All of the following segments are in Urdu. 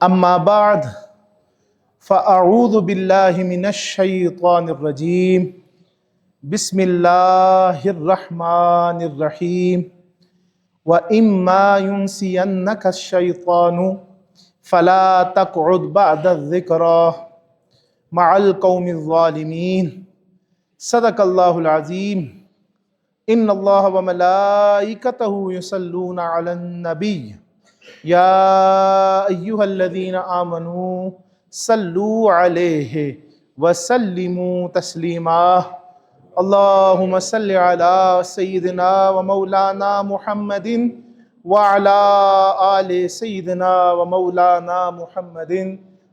اما بعد فاعوذ باللہ من الشیطان الرجیم بسم اللہ الرحمن الرحیم وَإِمَّا يُنْسِيَنَّكَ الشَّيْطَانُ فَلَا تَقْعُدْ بَعْدَ الذِّكْرَى مَعَ الْقَوْمِ الظَّالِمِينَ صدق اللہ العظیم۔ ان اللہ وملائکتہ یصلون علی النبی یا ایہا الذین آمنوا صلوا علیہ وسلموا تسلیما۔ اللہم صل علی سیدنا و مولانا محمد وعلی آل سیدنا و مولانا محمد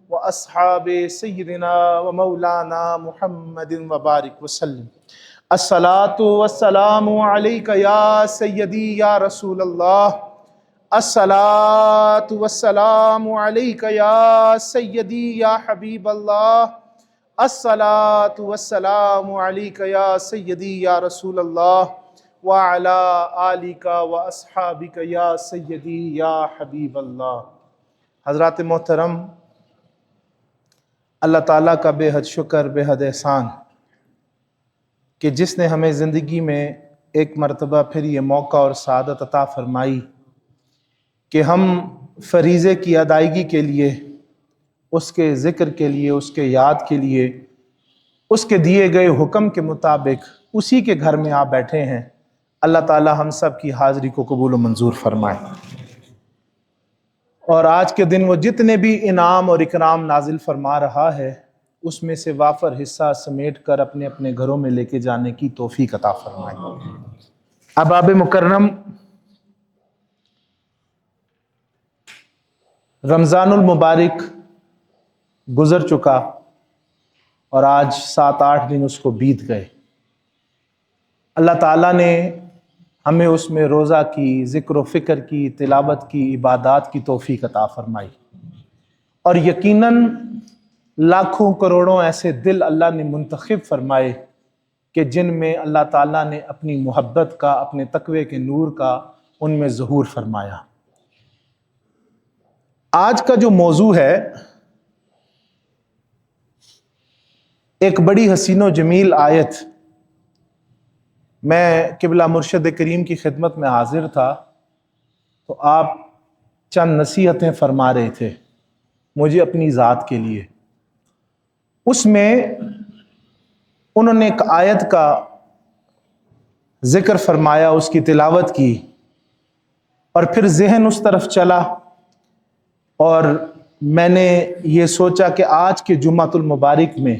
و اصحاب سیدنا و مولانا محمد وبارک وسلم۔ الصلاۃ والسلام علیک یا سیدی یا رسول اللہ، الصلاۃ والسلام علیک یا سیدی یا حبیب اللہ، الصلاۃ والسلام علیک یا سیدی یا رسول اللہ وعلی آلک و اصحابک یا سیدی یا حبیب اللہ۔ حضرات محترم، اللہ تعالیٰ کا بے حد شکر، بے حد احسان کہ جس نے ہمیں زندگی میں ایک مرتبہ پھر یہ موقع اور سعادت عطا فرمائی کہ ہم فریضے کی ادائیگی کے لیے، اس کے ذکر کے لیے، اس کے یاد کے لیے، اس کے دیے گئے حکم کے مطابق اسی کے گھر میں آپ بیٹھے ہیں۔ اللہ تعالی ہم سب کی حاضری کو قبول و منظور فرمائے، اور آج کے دن وہ جتنے بھی انعام اور اکرام نازل فرما رہا ہے اس میں سے وافر حصہ سمیٹ کر اپنے اپنے گھروں میں لے کے جانے کی توفیق عطا فرمائے۔ احباب مکرم، رمضان المبارک گزر چکا اور آج 7-8 دن اس کو بیت گئے۔ اللہ تعالیٰ نے ہمیں اس میں روزہ کی، ذکر و فکر کی، تلاوت کی، عبادات کی توفیق عطا فرمائی، اور یقیناً لاکھوں کروڑوں ایسے دل اللہ نے منتخب فرمائے کہ جن میں اللہ تعالیٰ نے اپنی محبت کا، اپنے تقوی کے نور کا ان میں ظہور فرمایا۔ آج کا جو موضوع ہے ایک بڑی حسین و جمیل آیت۔ میں قبلہ مرشد کریم کی خدمت میں حاضر تھا تو آپ چند نصیحتیں فرما رہے تھے مجھے اپنی ذات کے لیے۔ اس میں انہوں نے ایک آیت کا ذکر فرمایا، اس کی تلاوت کی، اور پھر ذہن اس طرف چلا اور میں نے یہ سوچا کہ آج کے جمعۃ المبارک میں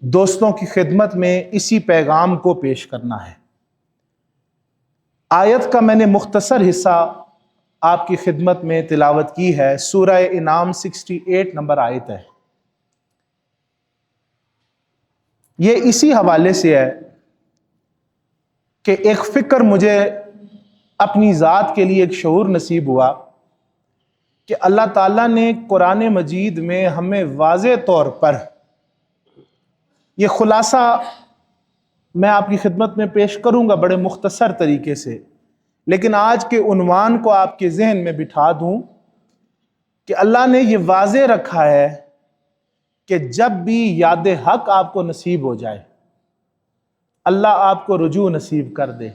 دوستوں کی خدمت میں اسی پیغام کو پیش کرنا ہے۔ آیت کا میں نے مختصر حصہ آپ کی خدمت میں تلاوت کی ہے۔ سورہ انعام 68 نمبر آیت ہے۔ یہ اسی حوالے سے ہے کہ ایک فکر مجھے اپنی ذات کے لیے ایک شعور نصیب ہوا کہ اللہ تعالیٰ نے قرآن مجید میں ہمیں واضح طور پر یہ خلاصہ میں آپ کی خدمت میں پیش کروں گا بڑے مختصر طریقے سے، لیکن آج کے عنوان کو آپ کے ذہن میں بٹھا دوں کہ اللہ نے یہ واضح رکھا ہے کہ جب بھی یاد حق آپ کو نصیب ہو جائے، اللہ آپ کو رجوع نصیب کر دے،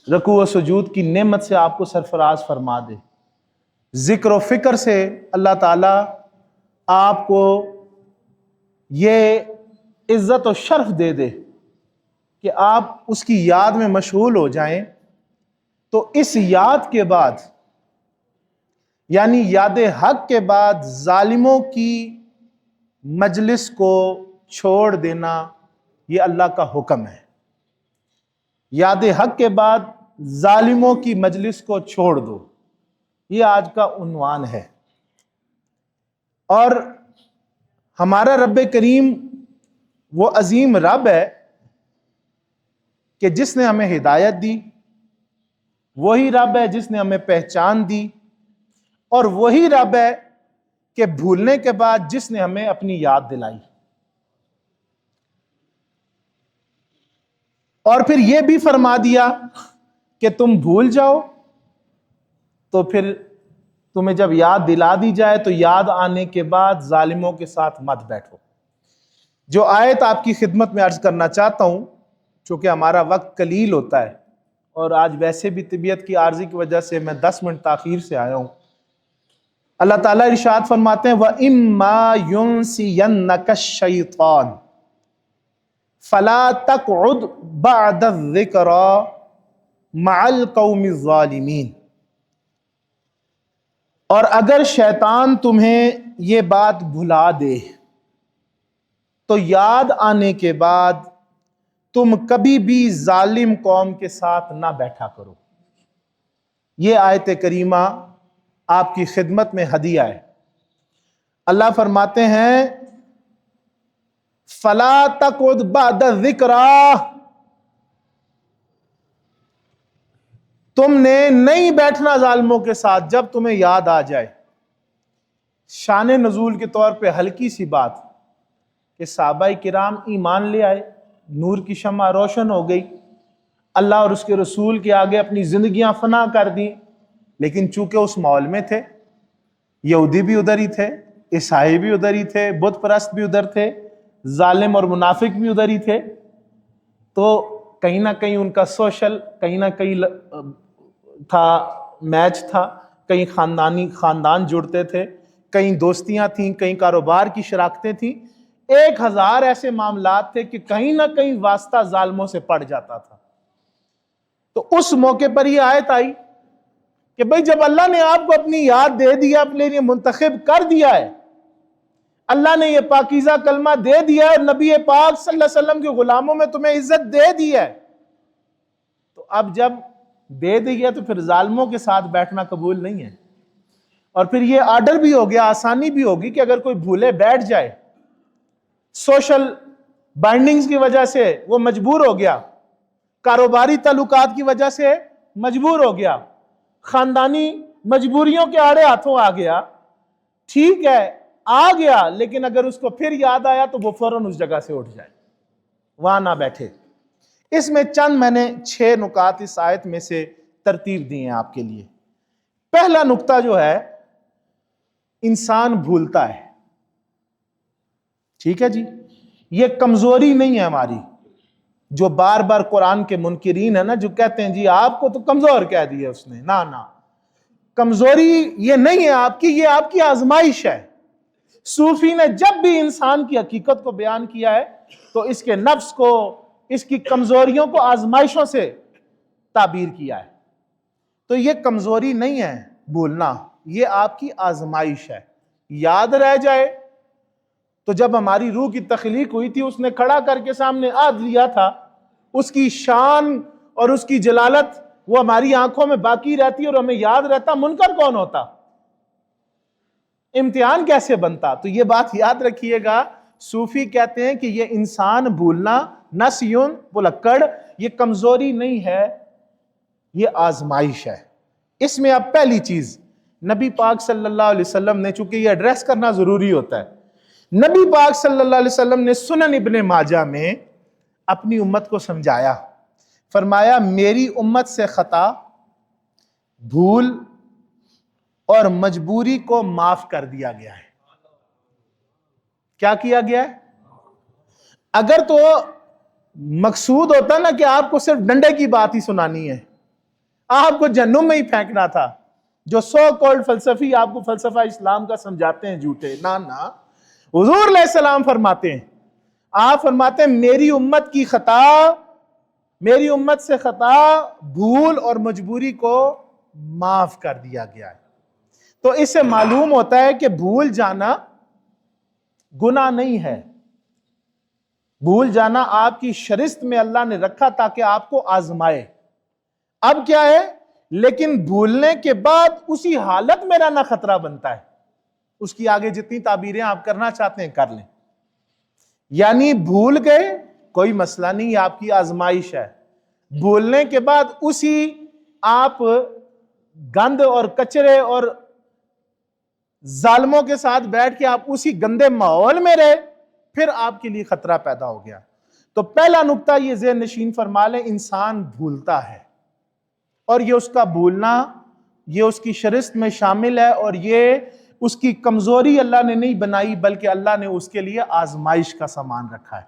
رکوع و سجود کی نعمت سے آپ کو سرفراز فرما دے، ذکر و فکر سے اللہ تعالیٰ آپ کو یہ عزت و شرف دے دے کہ آپ اس کی یاد میں مشغول ہو جائیں، تو اس یاد کے بعد، یعنی یاد حق کے بعد، ظالموں کی مجلس کو چھوڑ دینا یہ اللہ کا حکم ہے۔ یاد حق کے بعد ظالموں کی مجلس کو چھوڑ دو، یہ آج کا عنوان ہے۔ اور ہمارا رب کریم وہ عظیم رب ہے کہ جس نے ہمیں ہدایت دی، وہی رب ہے جس نے ہمیں پہچان دی، اور وہی رب ہے کہ بھولنے کے بعد جس نے ہمیں اپنی یاد دلائی۔ اور پھر یہ بھی فرما دیا کہ تم بھول جاؤ تو پھر تمہیں جب یاد دلا دی جائے تو یاد آنے کے بعد ظالموں کے ساتھ مت بیٹھو۔ جو آیت آپ کی خدمت میں عرض کرنا چاہتا ہوں، چونکہ ہمارا وقت قلیل ہوتا ہے اور آج ویسے بھی طبیعت کی عارضی کی وجہ سے میں 10 منٹ تاخیر سے آیا ہوں۔ اللہ تعالیٰ ارشاد فرماتے ہیں وَإِمَّا يُنْسِيَنَّكَ الشَّيْطَانُ فَلَا تَقْعُدْ بَعْدَ الذِّكْرَى مَعَ الْقَوْمِ الظَّالِمِينَ۔ اور اگر شیطان تمہیں یہ بات بھلا دے تو یاد آنے کے بعد تم کبھی بھی ظالم قوم کے ساتھ نہ بیٹھا کرو۔ یہ آیت کریمہ آپ کی خدمت میں ہدیہ ہے۔ اللہ فرماتے ہیں فَلَا تَقْعُدْ بَعْدَ الذِّكْرَى، تم نے نہیں بیٹھنا ظالموں کے ساتھ جب تمہیں یاد آ جائے۔ شان نزول کے طور پہ ہلکی سی بات کہ صحابہ کرام ایمان لے آئے، نور کی شمع روشن ہو گئی، اللہ اور اس کے رسول کے آگے اپنی زندگیاں فنا کر دیں، لیکن چونکہ اس ماحول میں تھے، یہودی بھی ادھر ہی تھے، عیسائی بھی ادھر ہی تھے، بت پرست بھی ادھر تھے، ظالم اور منافق بھی ادھر ہی تھے، تو کہیں نہ کہیں ان کا سوشل کہیں نہ کہیں تھا، میچ تھا، کہیں خاندان جڑتے تھے، کہیں دوستیاں تھیں، کہیں کاروبار کی شراکتیں تھیں، 1000 ایسے معاملات تھے کہ کہیں نہ کہیں واسطہ ظالموں سے پڑ جاتا تھا۔ تو اس موقع پر یہ آیت آئی کہ بھئی جب اللہ نے آپ کو اپنی یاد دے دیا، اپنے لیے منتخب کر دیا ہے، اللہ نے یہ پاکیزہ کلمہ دے دیا ہے، نبی پاک صلی اللہ علیہ وسلم کے غلاموں میں تمہیں عزت دے دی ہے، تو اب جب دے دیا تو پھر ظالموں کے ساتھ بیٹھنا قبول نہیں ہے۔ اور پھر یہ آرڈر بھی ہو گیا، آسانی بھی ہوگی کہ اگر کوئی بھولے بیٹھ جائے، سوشل بائنڈنگز کی وجہ سے وہ مجبور ہو گیا، کاروباری تعلقات کی وجہ سے مجبور ہو گیا، خاندانی مجبوریوں کے آڑے ہاتھوں آ گیا، ٹھیک ہے آ گیا، لیکن اگر اس کو پھر یاد آیا تو وہ فوراً اس جگہ سے اٹھ جائے، وہاں نہ بیٹھے۔ اس میں چند میں نے 6 نکات اس آیت میں سے ترتیب دی ہیں آپ کے لیے۔ پہلا نکتہ جو ہے، انسان بھولتا ہے، ٹھیک ہے جی، یہ کمزوری نہیں ہے ہماری، جو بار بار قرآن کے منکرین ہیں نا، جو کہتے ہیں جی آپ کو تو کمزور کہہ دیا اس نے، نہ کمزوری یہ نہیں ہے آپ کی، یہ آپ کی آزمائش ہے۔ صوفی نے جب بھی انسان کی حقیقت کو بیان کیا ہے تو اس کے نفس کو، اس کی کمزوریوں کو آزمائشوں سے تعبیر کیا ہے۔ تو یہ کمزوری نہیں ہے بھولنا، یہ آپ کی آزمائش ہے۔ یاد رہ جائے تو جب ہماری روح کی تخلیق ہوئی تھی، اس نے کھڑا کر کے سامنے عہد لیا تھا، اس کی شان اور اس کی جلالت وہ ہماری آنکھوں میں باقی رہتی اور ہمیں یاد رہتا، منکر کون ہوتا، امتحان کیسے بنتا؟ تو یہ بات یاد رکھیے گا، صوفی کہتے ہیں کہ یہ انسان بھولنا، نسیون بلکڑ، یہ کمزوری نہیں ہے، یہ آزمائش ہے۔ اس میں اب پہلی چیز نبی پاک صلی اللہ علیہ وسلم نے، چونکہ یہ ایڈریس کرنا ضروری ہوتا ہے، نبی پاک صلی اللہ علیہ وسلم نے سنن ابن ماجہ میں اپنی امت کو سمجھایا، فرمایا میری امت سے خطا، بھول اور مجبوری کو معاف کر دیا گیا ہے۔ کیا کیا گیا ہے؟ اگر تو مقصود ہوتا نا کہ آپ کو صرف ڈنڈے کی بات ہی سنانی ہے، آپ کو جہنم میں ہی پھینکنا تھا، جو سو کالڈ فلسفی آپ کو فلسفہ اسلام کا سمجھاتے ہیں جھوٹے، نہ حضور علیہ السلام فرماتے ہیں، آپ فرماتے ہیں میری امت کی خطا، میری امت سے خطا، بھول اور مجبوری کو معاف کر دیا گیا ہے۔ تو اس سے معلوم ہوتا ہے کہ بھول جانا گناہ نہیں ہے، بھول جانا آپ کی شرست میں اللہ نے رکھا تاکہ آپ کو آزمائے۔ اب کیا ہے، لیکن بھولنے کے بعد اسی حالت میں رہنا خطرہ بنتا ہے۔ اس کی آگے جتنی تعبیریں آپ کرنا چاہتے ہیں کر لیں، یعنی بھول گئے کوئی مسئلہ نہیں، آپ کی آزمائش ہے، بھولنے کے بعد اسی آپ گند اور کچرے اور ظالموں کے ساتھ بیٹھ کے آپ اسی گندے ماحول میں رہے، پھر آپ کے لیے خطرہ پیدا ہو گیا۔ تو پہلا نکتہ یہ ذہن نشین فرما لیں، انسان بھولتا ہے، اور یہ اس کا بھولنا یہ اس کی شرست میں شامل ہے، اور یہ اس کی کمزوری اللہ نے نہیں بنائی بلکہ اللہ نے اس کے لیے آزمائش کا سامان رکھا ہے۔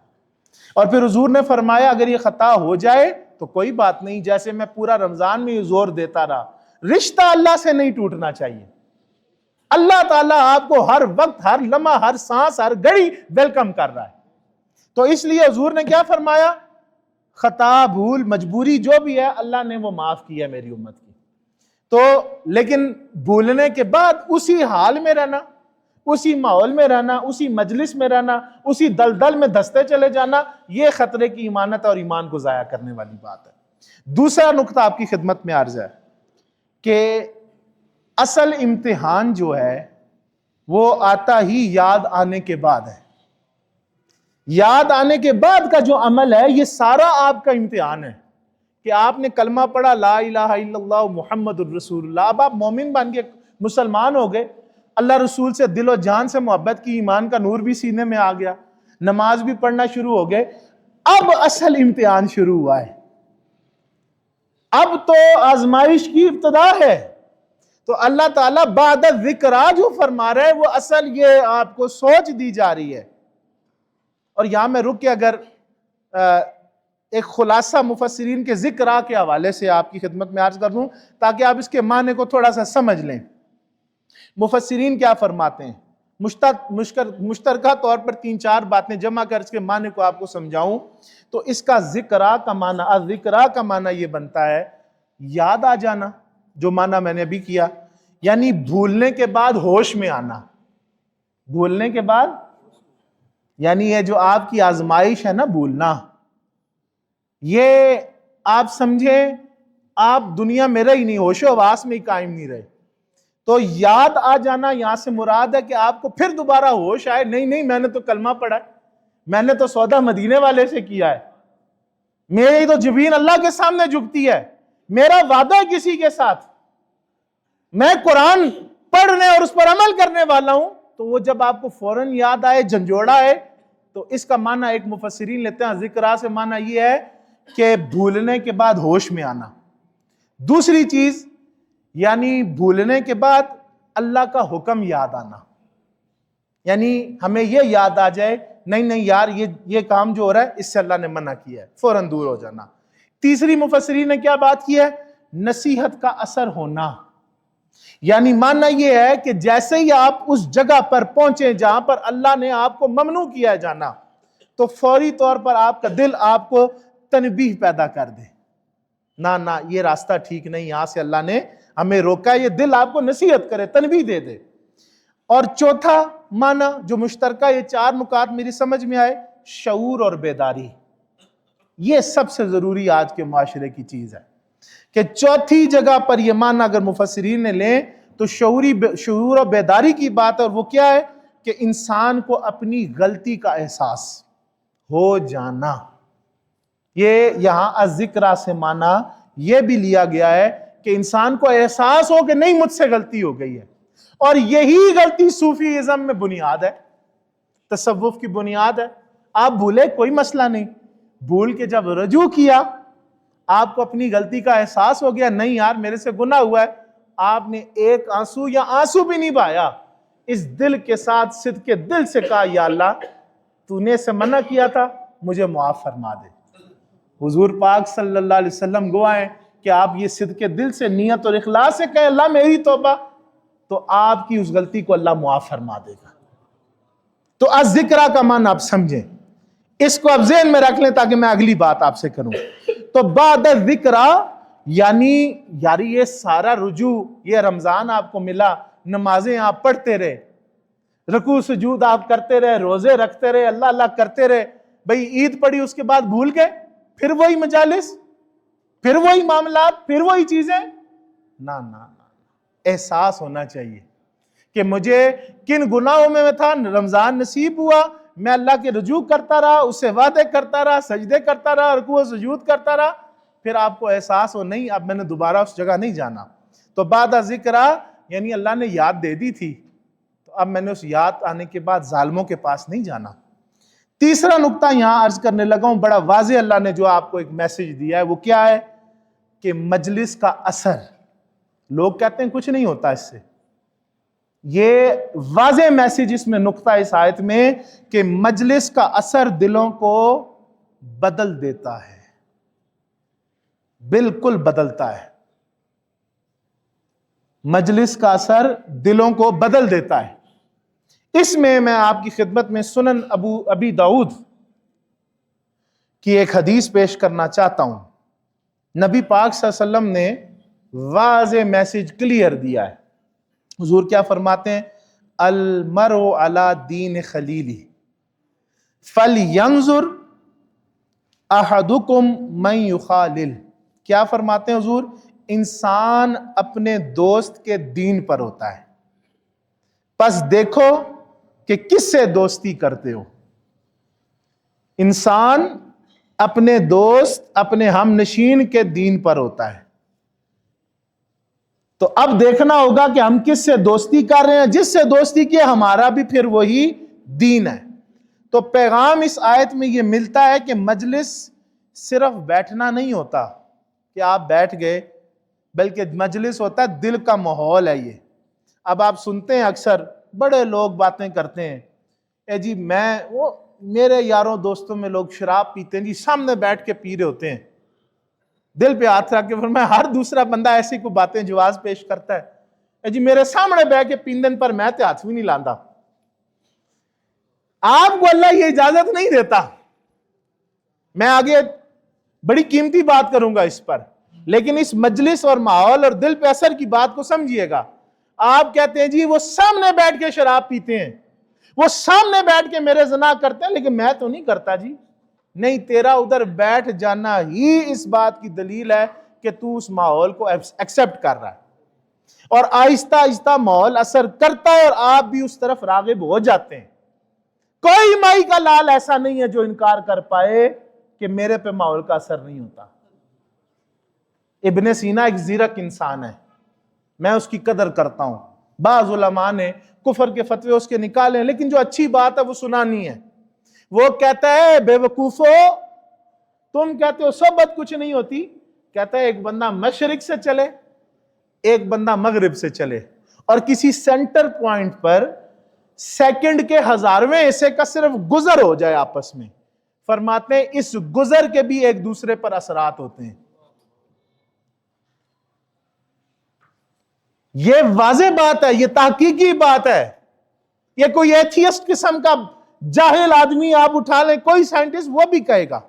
اور پھر حضور نے فرمایا اگر یہ خطا ہو جائے تو کوئی بات نہیں، جیسے میں پورا رمضان میں یہ زور دیتا رہا، رشتہ اللہ سے نہیں ٹوٹنا چاہیے۔ اللہ تعالیٰ آپ کو ہر وقت، ہر لمحہ، ہر سانس، ہر گھڑی ویلکم کر رہا ہے۔ تو اس لیے حضور نے کیا فرمایا؟ خطا، بھول، مجبوری جو بھی ہے اللہ نے وہ معاف کیا ہے میری امت کی۔ تو لیکن بھولنے کے بعد اسی حال میں رہنا، اسی ماحول میں رہنا، اسی مجلس میں رہنا، اسی دلدل میں دھستے چلے جانا، یہ خطرے کی ایمانت اور ایمان کو ضائع کرنے والی بات ہے۔ دوسرا نقطہ آپ کی خدمت میں عرض ہے کہ اصل امتحان جو ہے وہ آتا ہی یاد آنے کے بعد ہے۔ یاد آنے کے بعد کا جو عمل ہے یہ سارا آپ کا امتحان ہے کہ آپ نے کلمہ پڑھا لا الہ الا اللہ محمد الرسول اللہ، اب آپ مومن بن کے مسلمان ہو گئے، اللہ رسول سے دل و جان سے محبت کی، ایمان کا نور بھی سینے میں آ گیا، نماز بھی پڑھنا شروع ہو گئے۔ اب اصل امتحان شروع ہوا ہے، اب تو آزمائش کی ابتدا ہے۔ تو اللہ تعالیٰ بعد الذکرہ جو فرما رہا ہے وہ اصل یہ آپ کو سوچ دی جا رہی ہے۔ اور یہاں میں رک کے اگر ایک خلاصہ مفسرین کے ذکرہ کے حوالے سے آپ کی خدمت میں عرض کر دوں تاکہ آپ اس کے معنی کو تھوڑا سا سمجھ لیں۔ مفسرین کیا فرماتے ہیں؟ مشترکہ طور پر 3-4 باتیں جمع کر اس کے معنی کو آپ کو سمجھاؤں تو اس کا ذکرہ کا معنی، ذکرہ کا معنی یہ بنتا ہے یاد آ جانا، جو معنی میں نے ابھی کیا، یعنی بھولنے کے بعد ہوش میں آنا۔ بھولنے کے بعد یعنی یہ جو آپ کی آزمائش ہے نا بھولنا، یہ آپ سمجھیں آپ دنیا میں رہی نہیں، ہوش و حواس میں ہی قائم نہیں رہے۔ تو یاد آ جانا یہاں سے مراد ہے کہ آپ کو پھر دوبارہ ہوش آئے، نہیں میں نے تو کلمہ پڑھا ہے، میں نے تو سودا مدینے والے سے کیا ہے، میری تو جبین اللہ کے سامنے جھکتی ہے، میرا وعدہ ہے کسی کے ساتھ، میں قرآن پڑھنے اور اس پر عمل کرنے والا ہوں۔ تو وہ جب آپ کو فوراً یاد آئے، جھنجھوڑا ہے، تو اس کا معنی ایک مفسرین لیتے ہیں ذکرہ سے معنی یہ ہے کہ بھولنے کے بعد ہوش میں آنا۔ دوسری چیز یعنی بھولنے کے بعد اللہ کا حکم یاد آنا، یعنی ہمیں یہ یاد آ جائے نہیں یار یہ کام جو ہو رہا ہے اس سے اللہ نے منع کیا ہے، فوراً دور ہو جانا۔ تیسری مفسرین نے کیا بات کی ہے؟ نصیحت کا اثر ہونا، یعنی ماننا یہ ہے کہ جیسے ہی آپ اس جگہ پر پہنچے جہاں پر اللہ نے آپ کو ممنوع کیا ہے جانا، تو فوری طور پر آپ کا دل آپ کو تنبیہ پیدا کر دے، نہ یہ راستہ ٹھیک نہیں، یہاں سے اللہ نے ہمیں روکا ہے، یہ دل آپ کو نصیحت کرے، تنبیہ دے دے۔ اور چوتھا معنی جو مشترکہ یہ 4 نکات میری سمجھ میں آئے، شعور اور بیداری۔ یہ سب سے ضروری آج کے معاشرے کی چیز ہے کہ چوتھی جگہ پر یہ معنی اگر مفسرین نے لیں تو شعور اور بیداری کی بات ہے، اور وہ کیا ہے کہ انسان کو اپنی غلطی کا احساس ہو جانا۔ یہ یہاں الذکرہ سے معنی یہ بھی لیا گیا ہے کہ انسان کو احساس ہو کہ نہیں مجھ سے غلطی ہو گئی ہے، اور یہی غلطی صوفی ازم میں بنیاد ہے، تصوف کی بنیاد ہے۔ آپ بھولے کوئی مسئلہ نہیں، بھول کے جب رجوع کیا، آپ کو اپنی غلطی کا احساس ہو گیا، نہیں یار میرے سے گناہ ہوا ہے، آپ نے ایک آنسو یا آنسو بھی نہیں بہایا، اس دل کے ساتھ صدق دل سے کہا یا اللہ تو نے سے منع کیا تھا، مجھے معاف فرما دے۔ حضور پاک صلی اللہ علیہ وسلم گواہ ہیں کہ آپ یہ صدق دل سے نیت اور اخلاص سے کہیں اللہ میری توبہ، تو آپ کی اس غلطی کو اللہ معاف فرما دے گا۔ تو الذکرہ کا معنی آپ سمجھیں، اس کو آپ ذہن میں رکھ لیں تاکہ میں اگلی بات آپ سے کروں۔ تو بعد الذکرہ یعنی یاری یہ سارا رجوع، یہ رمضان آپ کو ملا، نمازیں آپ پڑھتے رہے، رکوع سجود آپ کرتے رہے، روزے رکھتے رہے، اللہ اللہ کرتے رہے، بھئی عید پڑھی اس کے بعد بھول گئے، پھر وہی مجالس، پھر وہی معاملات، پھر وہی چیزیں؟ نہ احساس ہونا چاہیے کہ مجھے کن گناہوں میں تھا، رمضان نصیب ہوا، میں اللہ کے رجوع کرتا رہا، اس سے وعدے کرتا رہا، سجدے کرتا رہا، رکوع سجود کرتا رہا، پھر آپ کو احساس ہو نہیں اب میں نے دوبارہ اس جگہ نہیں جانا۔ تو بعد ذکرہ یعنی اللہ نے یاد دے دی تھی، تو اب میں نے اس یاد آنے کے بعد ظالموں کے پاس نہیں جانا۔ تیسرا نقطہ یہاں عرض کرنے لگا ہوں، بڑا واضح اللہ نے جو آپ کو ایک میسج دیا ہے، وہ کیا ہے کہ مجلس کا اثر، لوگ کہتے ہیں کچھ نہیں ہوتا اس سے. یہ واضح میسج اس میں نقطہ اس آیت میں کہ مجلس کا اثر دلوں کو بدل دیتا ہے، بالکل بدلتا ہے. مجلس کا اثر دلوں کو بدل دیتا ہے. اس میں آپ کی خدمت میں سنن ابی داؤد کی ایک حدیث پیش کرنا چاہتا ہوں. نبی پاک صلی اللہ علیہ وسلم نے واضح میسج کلیئر دیا ہے. حضور کیا فرماتے ہیں؟ المرء علی دین خلیلہ فلینظر احدکم من یخالل. کیا فرماتے ہیں حضور؟ انسان اپنے دوست کے دین پر ہوتا ہے، پس دیکھو کہ کس سے دوستی کرتے ہو. انسان اپنے دوست، اپنے ہم نشین کے دین پر ہوتا ہے. تو اب دیکھنا ہوگا کہ ہم کس سے دوستی کر رہے ہیں. جس سے دوستی کی ہمارا بھی پھر وہی دین ہے. تو پیغام اس آیت میں یہ ملتا ہے کہ مجلس صرف بیٹھنا نہیں ہوتا کہ آپ بیٹھ گئے، بلکہ مجلس ہوتا ہے دل کا ماحول ہے. یہ اب آپ سنتے ہیں اکثر بڑے لوگ باتیں کرتے ہیں، اے جی میرے یاروں دوستوں میں لوگ شراب پیتے ہیں جی، سامنے بیٹھ کے پی رہے ہوتے ہیں. دل پہ ہاتھ رکھ کے فرمایا ہر دوسرا بندہ ایسی کوئی باتیں جواز پیش کرتا ہے، اے جی میرے سامنے بیٹھ کے پیندن پر میں تے ہاتھ بھی نہیں لاندا. آپ کو اللہ یہ اجازت نہیں دیتا. میں آگے بڑی قیمتی بات کروں گا اس پر، لیکن اس مجلس اور ماحول اور دل پہ اثر کی بات کو سمجھیے گا. آپ کہتے ہیں جی وہ سامنے بیٹھ کے شراب پیتے ہیں، وہ سامنے بیٹھ کے میرے زنا کرتے ہیں، لیکن میں تو نہیں کرتا. جی نہیں، تیرا ادھر بیٹھ جانا ہی اس بات کی دلیل ہے کہ تو اس ماحول کو ایکسپٹ کر رہا ہے، اور آہستہ آہستہ ماحول اثر کرتا ہے اور آپ بھی اس طرف راغب ہو جاتے ہیں. کوئی مائی کا لال ایسا نہیں ہے جو انکار کر پائے کہ میرے پہ ماحول کا اثر نہیں ہوتا. ابن سینا ایک زیرک انسان ہے، میں اس کی قدر کرتا ہوں. بعض علماء نے کفر کے فتوے اس کے نکالے، لیکن جو اچھی بات ہے وہ سنانی ہے. وہ کہتا ہے بے وقوفو، تم کہتے ہو صحبت کچھ نہیں ہوتی. کہتا ہے ایک بندہ مشرق سے چلے، ایک بندہ مغرب سے چلے، اور کسی سینٹر پوائنٹ پر سیکنڈ کے 1000ویں حصے کا صرف گزر ہو جائے آپس میں، فرماتے ہیں اس گزر کے بھی ایک دوسرے پر اثرات ہوتے ہیں. یہ واضح بات ہے، یہ تحقیقی بات ہے. یہ کوئی ایتھیسٹ قسم کا جاہل آدمی آپ اٹھا لیں، کوئی سائنٹسٹ، وہ بھی کہے گا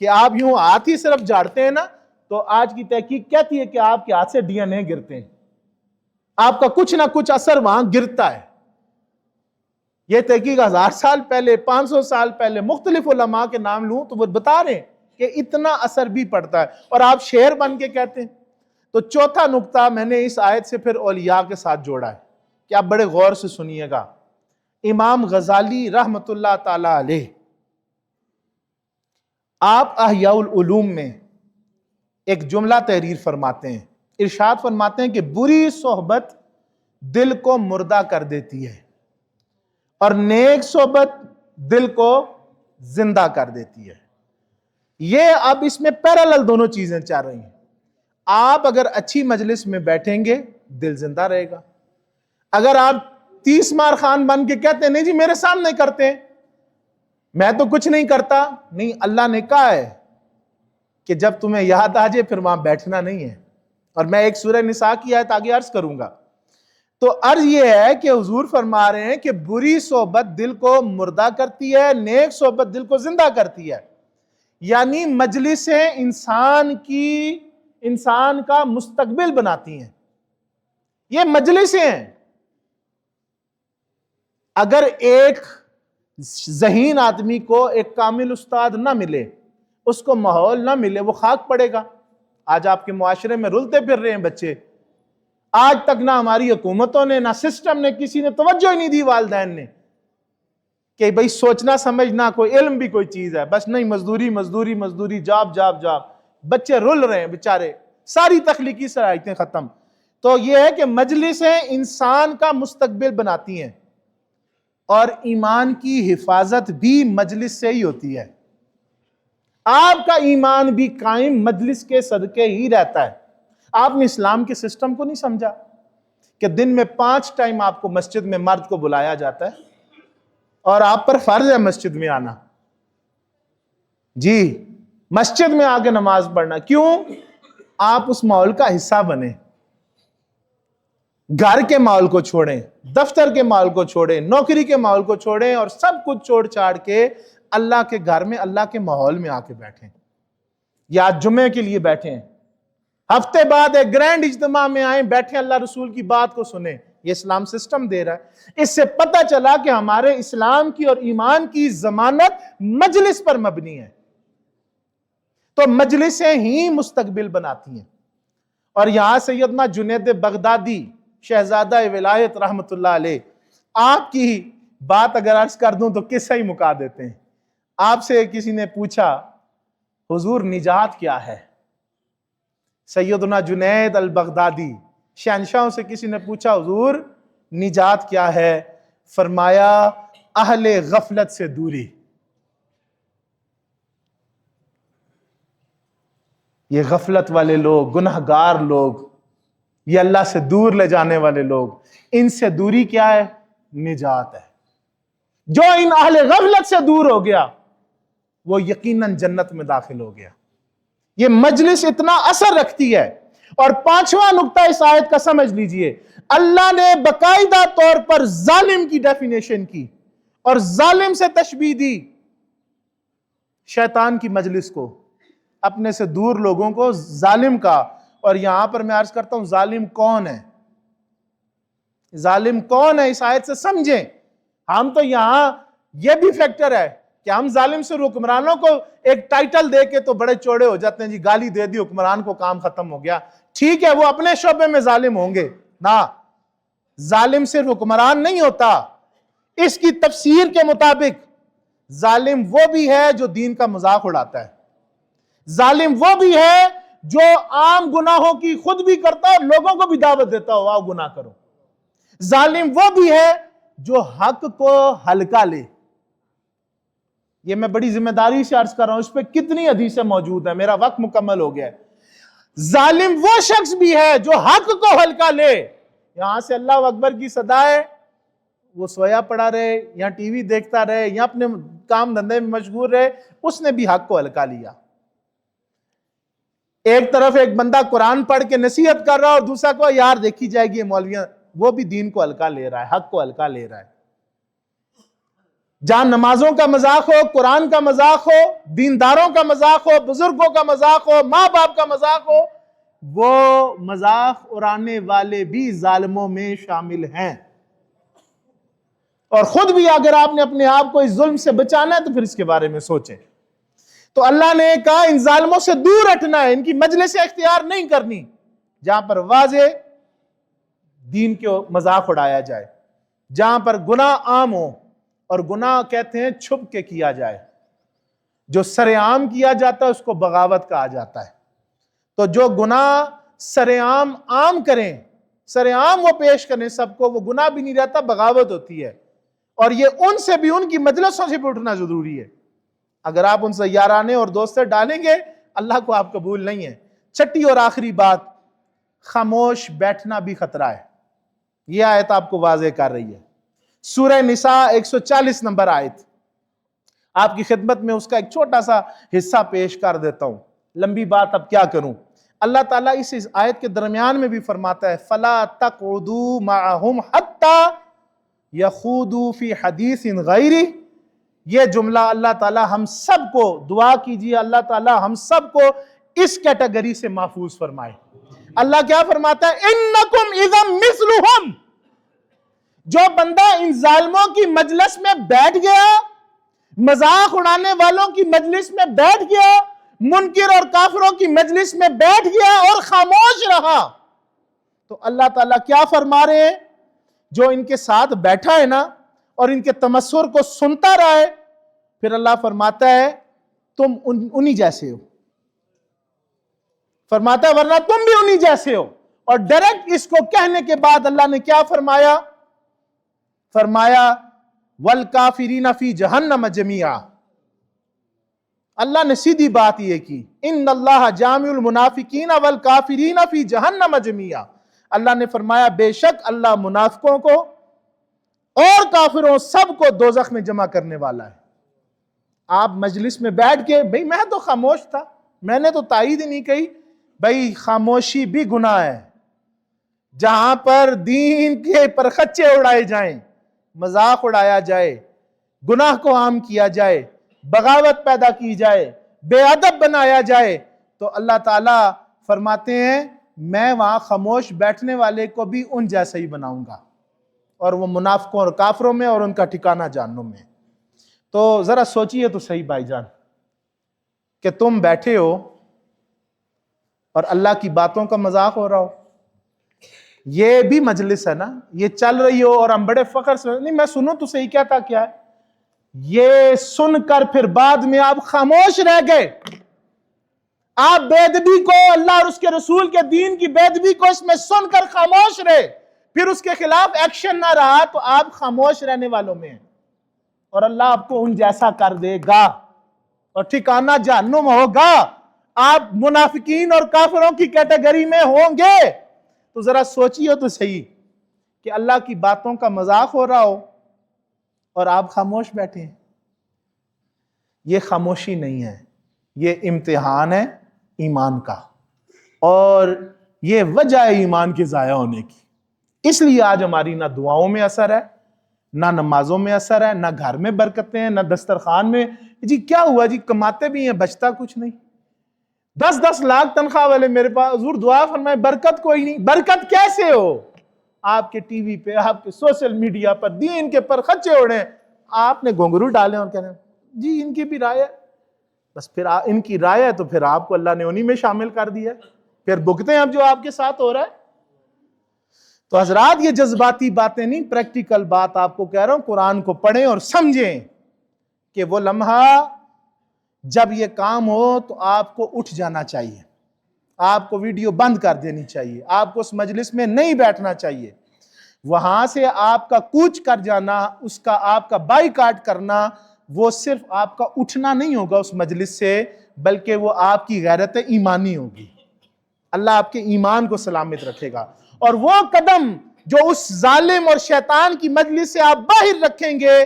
کہ آپ یوں ہاتھ ہی صرف جھاڑتے ہیں نا، تو آج کی تحقیق کہتی ہے کہ آپ کے ہاتھ سے ڈی این اے گرتے ہیں، آپ کا کچھ نہ کچھ اثر وہاں گرتا ہے. یہ تحقیق 1000 سال پہلے، 500 سال پہلے مختلف علماء کے نام لوں تو وہ بتا رہے ہیں کہ اتنا اثر بھی پڑتا ہے، اور آپ شعر بن کے کہتے ہیں. تو چوتھا نقطہ میں نے اس آیت سے پھر اولیاء کے ساتھ جوڑا ہے کہ آپ بڑے غور سے سنیے گا. امام غزالی رحمت اللہ تعالی علیہ، آپ احیاء العلوم میں ایک جملہ تحریر فرماتے ہیں. ارشاد فرماتے ہیں کہ بری صحبت دل کو مردہ کر دیتی ہے اور نیک صحبت دل کو زندہ کر دیتی ہے. یہ اب اس میں پیرالل دونوں چیزیں چل رہی ہیں. آپ اگر اچھی مجلس میں بیٹھیں گے دل زندہ رہے گا. اگر آپ 30 مار خان بن کے کہتے ہیں نہیں جی میرے سامنے کرتے ہیں، میں تو کچھ نہیں کرتا، نہیں، اللہ نے کہا ہے کہ جب تمہیں یاد آ جائے پھر وہاں بیٹھنا نہیں ہے. اور میں ایک سورہ نساء کی آیت آگے عرض کروں گا. تو عرض یہ ہے کہ حضور فرما رہے ہیں کہ بری صحبت دل کو مردہ کرتی ہے، نیک صحبت دل کو زندہ کرتی ہے. یعنی مجلسیں انسان کا مستقبل بناتی ہیں. یہ مجلسیں ہیں. اگر ایک ذہین آدمی کو ایک کامل استاد نہ ملے، اس کو ماحول نہ ملے، وہ خاک پڑے گا. آج آپ کے معاشرے میں رلتے پھر رہے ہیں بچے. آج تک نہ ہماری حکومتوں نے، نہ سسٹم نے، کسی نے توجہ ہی نہیں دی، والدین نے، کہ بھئی سوچنا سمجھنا کوئی علم بھی کوئی چیز ہے. بس نہیں، مزدوری مزدوری مزدوری، جاب جاب جاب. بچے رل رہے ہیں بیچارے، ساری تخلیقی صلاحیتیں ختم. تو یہ ہے کہ مجلسیں انسان کا مستقبل بناتی ہیں، اور ایمان کی حفاظت بھی مجلس سے ہی ہوتی ہے. آپ کا ایمان بھی قائم مجلس کے صدقے ہی رہتا ہے. آپ نے اسلام کے سسٹم کو نہیں سمجھا کہ دن میں 5 ٹائم آپ کو مسجد میں مرد کو بلایا جاتا ہے اور آپ پر فرض ہے مسجد میں آنا. جی مسجد میں آ کے نماز پڑھنا. کیوں؟ آپ اس ماحول کا حصہ بنے. گھر کے ماحول کو چھوڑیں, دفتر کے ماحول کو چھوڑیں, نوکری کے ماحول کو چھوڑیں اور سب کچھ چھوڑ چھاڑ کے اللہ کے گھر میں, اللہ کے ماحول میں آ کے بیٹھیں. یا جمعے کے لیے بیٹھیں, ہفتے بعد ایک گرینڈ اجتماع میں آئیں, بیٹھیں, اللہ رسول کی بات کو سنیں. یہ اسلام سسٹم دے رہا ہے. اس سے پتہ چلا کہ ہمارے اسلام کی اور ایمان کی ضمانت مجلس پر مبنی ہے. تو مجلسیں ہی مستقبل بناتی ہیں. اور یہاں سیدنا جنید بغدادی شہزادہ ولایت رحمت اللہ علیہ, آپ کی بات اگر عرض کر دوں تو قصہ ہی مکا دیتے ہیں. آپ سے کسی نے پوچھا حضور نجات کیا ہے؟ سیدنا جنید البغدادی شہنشاہوں سے کسی نے پوچھا حضور نجات کیا ہے؟ فرمایا اہل غفلت سے دوری. یہ غفلت والے لوگ, گنہگار لوگ, یہ اللہ سے دور لے جانے والے لوگ, ان سے دوری کیا ہے؟ نجات ہے. جو ان اہل غفلت سے دور ہو گیا وہ یقیناً جنت میں داخل ہو گیا. یہ مجلس اتنا اثر رکھتی ہے. اور 5واں نقطہ اس آیت کا سمجھ لیجئے, اللہ نے باقاعدہ طور پر ظالم کی ڈیفینیشن کی اور ظالم سے تشبیہ دی شیطان کی مجلس کو, اپنے سے دور لوگوں کو ظالم کا. اور یہاں پر میں عرض کرتا ہوں ظالم کون ہے؟ ظالم کون ہے اس آیت سے سمجھیں. ہم تو یہاں یہ بھی فیکٹر ہے کہ ہم ظالم سے حکمرانوں کو ایک ٹائٹل دے کے تو بڑے چوڑے ہو جاتے ہیں, جی گالی دے دی حکمران کو کام ختم ہو گیا. ٹھیک ہے وہ اپنے شعبے میں ظالم ہوں گے نا, ظالم صرف حکمران نہیں ہوتا. اس کی تفسیر کے مطابق ظالم وہ بھی ہے جو دین کا مذاق اڑاتا ہے. ظالم وہ بھی ہے جو عام گناہوں کی خود بھی کرتا ہے اور لوگوں کو بھی دعوت دیتا ہو آؤ گناہ کرو. ظالم وہ بھی ہے جو حق کو ہلکا لے. یہ میں بڑی ذمہ داری سے عرض کر رہا ہوں, اس پہ کتنی حدیثیں موجود ہیں, میرا وقت مکمل ہو گیا ہے. ظالم وہ شخص بھی ہے جو حق کو ہلکا لے. یہاں سے اللہ اکبر کی صدا ہے, وہ سویا پڑا رہے, یہاں ٹی وی دیکھتا رہے, یہاں اپنے کام دھندے میں مشغول رہے, اس نے بھی حق کو ہلکا لیا. ایک طرف ایک بندہ قرآن پڑھ کے نصیحت کر رہا اور دوسرا کو یار دیکھی جائے گی یہ مولویاں, وہ بھی دین کو ہلکا لے رہا ہے, حق کو ہلکا لے رہا ہے. جہاں نمازوں کا مذاق ہو, قرآن کا مذاق ہو, دینداروں کا مذاق ہو, بزرگوں کا مذاق ہو, ماں باپ کا مذاق ہو, وہ مذاق اڑانے والے بھی ظالموں میں شامل ہیں. اور خود بھی اگر آپ نے اپنے آپ کو اس ظلم سے بچانا ہے تو پھر اس کے بارے میں سوچیں. تو اللہ نے کہا ان ظالموں سے دور ہٹنا ہے, ان کی مجلس اختیار نہیں کرنی جہاں پر واضح دین کے مذاق اڑایا جائے, جہاں پر گناہ عام ہو. اور گناہ کہتے ہیں چھپ کے کیا جائے, جو سر عام کیا جاتا ہے اس کو بغاوت کہا جاتا ہے. تو جو گناہ سر عام کریں, سر عام وہ پیش کریں سب کو, وہ گناہ بھی نہیں رہتا, بغاوت ہوتی ہے. اور یہ ان سے بھی, ان کی مجلسوں سے بھی اٹھنا ضروری ہے. اگر آپ ان سے یارانے اور دوستے ڈالیں گے اللہ کو آپ قبول نہیں ہے. چھٹی اور آخری بات, خاموش بیٹھنا بھی خطرہ ہے. یہ آیت آپ کو واضح کر رہی ہے. سورہ نساء 140 نمبر آیت, آپ کی خدمت میں اس کا ایک چھوٹا سا حصہ پیش کر دیتا ہوں, لمبی بات اب کیا کروں. اللہ تعالیٰ اس آیت کے درمیان میں بھی فرماتا ہے فَلَا تَقْعُدُوا مَعَهُمْ حَتَّى يَخُوضُوا فِي حَدِيثٍ غَيْرِهِ. یہ جملہ اللہ تعالیٰ ہم سب کو, دعا کیجئے اللہ تعالیٰ ہم سب کو اس کیٹیگری سے محفوظ فرمائے. اللہ کیا فرماتا ہے اِنَّكُمْ اِذًا مِثْلُهُمْ. جو بندہ ان ظالموں کی مجلس میں بیٹھ گیا, مذاق اڑانے والوں کی مجلس میں بیٹھ گیا, منکر اور کافروں کی مجلس میں بیٹھ گیا اور خاموش رہا, تو اللہ تعالیٰ کیا فرما رہے ہیں, جو ان کے ساتھ بیٹھا ہے نا اور ان کے تمسخر کو سنتا رہا ہے, پھر اللہ فرماتا ہے تم انہی جیسے ہو. فرماتا ہے ورنہ تم بھی انہی جیسے ہو. اور ڈائریکٹ اس کو کہنے کے بعد اللہ نے کیا فرمایا, فرمایا وَالْكَافِرِينَ فِي جَهَنَّمَ جَمِيعًا. اللہ نے سیدھی بات یہ کی، ان اللہ جامع المنافقین والکافرین فی جہنم جمیعا، اللہ نے فرمایا بے شک اللہ منافقوں کو اور کافروں سب کو دوزخ میں جمع کرنے والا ہے۔ آپ مجلس میں بیٹھ کے، بھئی میں تو خاموش تھا، میں نے تو تائید ہی نہیں کہی، بھئی خاموشی بھی گناہ ہے۔ جہاں پر دین کے پرخچے اڑائے جائیں، مذاق اڑایا جائے، گناہ کو عام کیا جائے، بغاوت پیدا کی جائے، بے ادب بنایا جائے، تو اللہ تعالیٰ فرماتے ہیں میں وہاں خاموش بیٹھنے والے کو بھی ان جیسا ہی بناؤں گا، اور وہ منافقوں اور کافروں میں، اور ان کا ٹھکانہ جہنم میں۔ تو ذرا سوچئے تو صحیح بھائی جان، کہ تم بیٹھے ہو اور اللہ کی باتوں کا مذاق ہو رہا ہو، یہ بھی مجلس ہے نا، یہ چل رہی ہو اور ہم بڑے فخر سے، نہیں میں سنوں تو صحیح کہتا کیا ہے، یہ سن کر پھر بعد میں آپ خاموش رہ گئے، آپ بے ادبی کو، اللہ اور اس کے رسول کے دین کی بے ادبی کو اس میں سن کر خاموش رہے، پھر اس کے خلاف ایکشن نہ رہا، تو آپ خاموش رہنے والوں میں ہیں، اور اللہ آپ کو ان جیسا کر دے گا اور ٹھکانہ جہنم ہوگا، آپ منافقین اور کافروں کی کیٹیگری میں ہوں گے۔ تو ذرا سوچئے تو صحیح کہ اللہ کی باتوں کا مذاق ہو رہا ہو اور آپ خاموش بیٹھے ہیں۔ یہ خاموشی نہیں ہے، یہ امتحان ہے ایمان کا، اور یہ وجہ ہے ایمان کے ضائع ہونے کی۔ اس لیے آج ہماری نہ دعاؤں میں اثر ہے، نہ نمازوں میں اثر ہے، نہ گھر میں برکتیں ہیں، نہ دسترخوان میں۔ جی کیا ہوا جی، کماتے بھی ہیں بچتا کچھ نہیں، 10 لاکھ تنخواہ والے میرے پاس، حضور دعا فرمائے برکت کوئی نہیں۔ برکت کیسے ہو؟ آپ کے ٹی وی پہ، آپ کے سوشل میڈیا پر دین کے پر خچے اڑیں، آپ نے گھنگرو ڈالے اور کہنے جی ان کی بھی رائے ہے، بس پھر ان کی رائے ہے تو پھر آپ کو اللہ نے انہی میں شامل کر دیا ہے، پھر بھگتے ہیں اب جو آپ کے ساتھ ہو رہا ہے۔ تو حضرات یہ جذباتی باتیں نہیں، پریکٹیکل بات آپ کو کہہ رہا ہوں، قرآن کو پڑھیں اور سمجھیں کہ وہ لمحہ جب یہ کام ہو تو آپ کو اٹھ جانا چاہیے، آپ کو ویڈیو بند کر دینی چاہیے، آپ کو اس مجلس میں نہیں بیٹھنا چاہیے، وہاں سے آپ کا کوچ کر جانا، اس کا آپ کا بائیکاٹ کرنا، وہ صرف آپ کا اٹھنا نہیں ہوگا اس مجلس سے، بلکہ وہ آپ کی غیرت ایمانی ہوگی۔ اللہ آپ کے ایمان کو سلامت رکھے گا، اور وہ قدم جو اس ظالم اور شیطان کی مجلس سے آپ باہر رکھیں گے،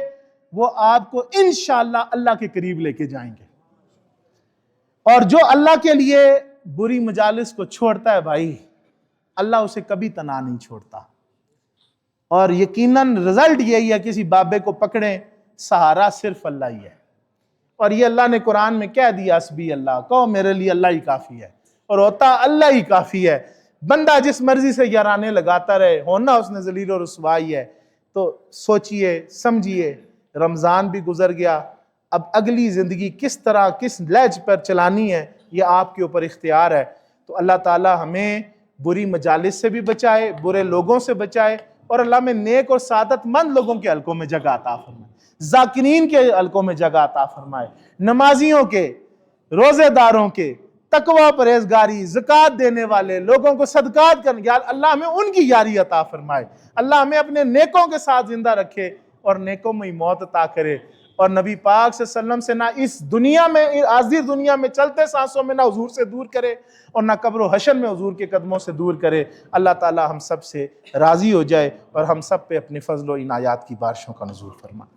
وہ آپ کو انشاءاللہ اللہ کے قریب لے کے جائیں گے۔ اور جو اللہ کے لیے بری مجالس کو چھوڑتا ہے بھائی، اللہ اسے کبھی تنہا نہیں چھوڑتا، اور یقیناً رزلٹ یہی ہے، کسی بابے کو پکڑیں، سہارا صرف اللہ ہی ہے، اور یہ اللہ نے قرآن میں کہہ دیا حسبی اللہ، کہو میرے لیے اللہ ہی کافی ہے، اور ہوتا اللہ ہی کافی ہے۔ بندہ جس مرضی سے یارانے لگاتا رہے، ہونا اس نے ذلیل و رسوائی ہے۔ تو سوچئے سمجھئے، رمضان بھی گزر گیا، اب اگلی زندگی کس طرح کس لہج پر چلانی ہے یہ آپ کے اوپر اختیار ہے۔ تو اللہ تعالی ہمیں بری مجالس سے بھی بچائے، برے لوگوں سے بچائے، اور اللہ میں نیک اور سعادت مند لوگوں کے حلقوں میں جگہ عطا فرمائے، ذاکرین کے حلقوں میں جگہ عطا فرمائے، نمازیوں کے، روزے داروں کے، تقوی پرہیزگاری، زکوٰۃ دینے والے لوگوں کو صدقات کرنے، یا اللہ ہمیں ان کی یاری عطا فرمائے، اللہ ہمیں اپنے نیکوں کے ساتھ زندہ رکھے اور نیکوں میں ہی موت عطا کرے، اور نبی پاک صلی اللہ علیہ وسلم سے نہ اس دنیا میں، حاضر دنیا میں چلتے سانسوں میں نہ حضور سے دور کرے، اور نہ قبر و حشر میں حضور کے قدموں سے دور کرے۔ اللہ تعالی ہم سب سے راضی ہو جائے اور ہم سب پہ اپنے فضل و عنایات کی بارشوں کا نزول فرمائے۔